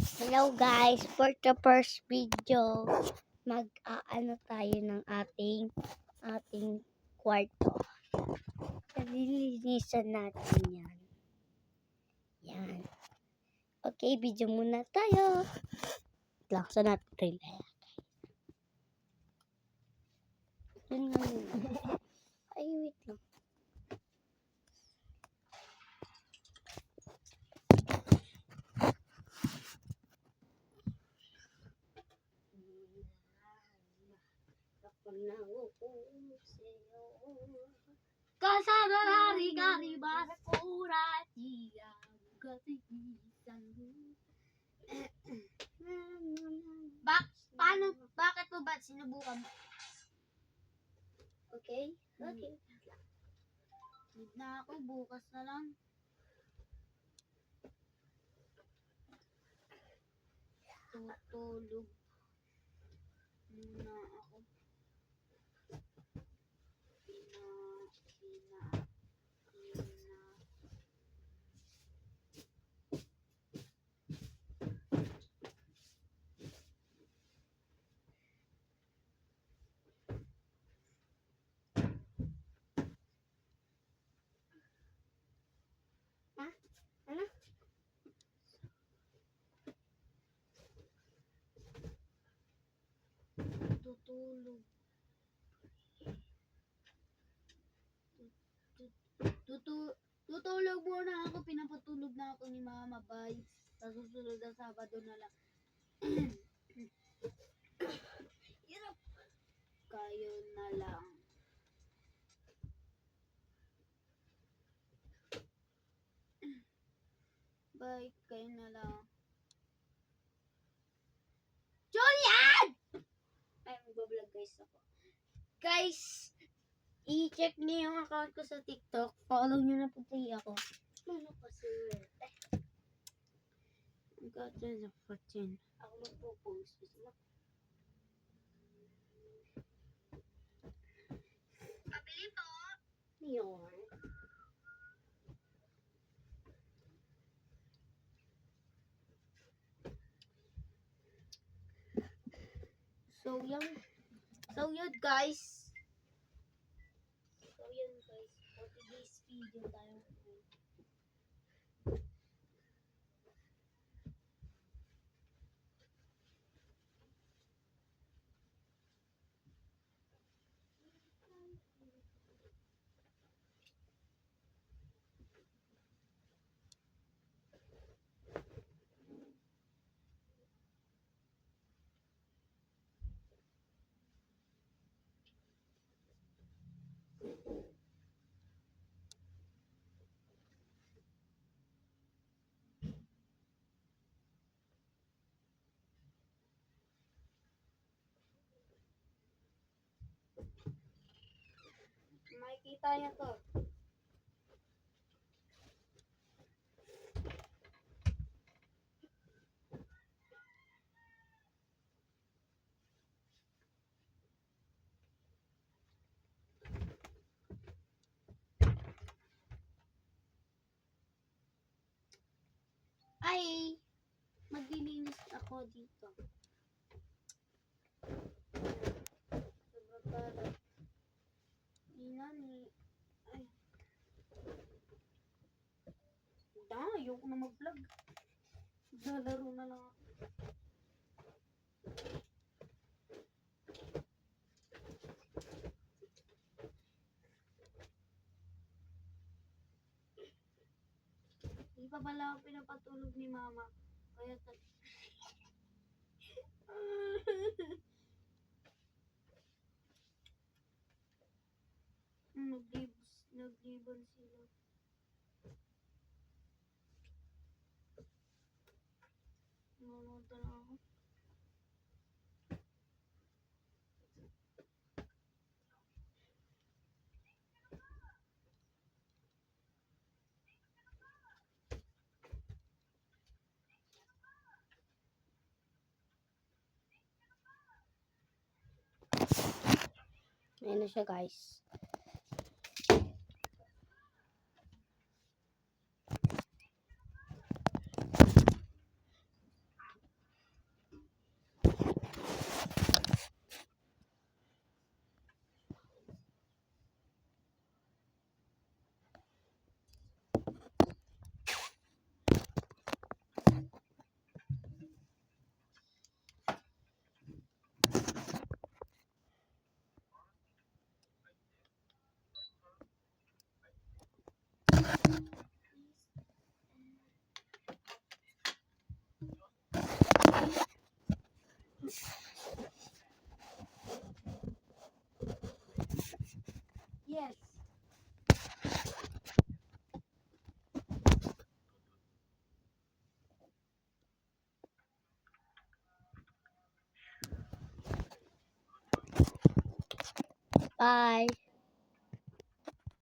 Hello guys, for the first video, mag-aano tayo ng ating kwarto. Nililinisan natin yan. Yan. Okay, video muna tayo. Laksan natin trailer. Yun nga muna. Ay, wait lang. Kasama hari-hari barapura dia katigisan. Bakit mo ba sinubukan mo? Okay? Okay. Need na ako, bukas na lang. Tutulog muna ako. Ano? Tutulog. Tutulog muna ako. Pinapatulog na ako ni Mama. Bye. Sa susunod na Sabado na lang. Kayo na lang. Bye. Kayo na lang. Julian! Ay, magbablog guys ako. Guys, i-check niyo yung account ko sa TikTok. Follow niyo na po ako. Ano pa sir? Ang ganda na fortune. Ako magpo-post. Pabili po. Yun. So yun guys. For today's video tayo. Makikita niya to. Ay, maglilinis ako dito. Sobrang Inani. Ay. Ayoko na mag-vlog. Nalaro na lang ako. Hindi pa pala ako pinapatulog ni Mama. Kaya naglibon sila. Nanonood na lang ako. Ayan na siya guys. Bye.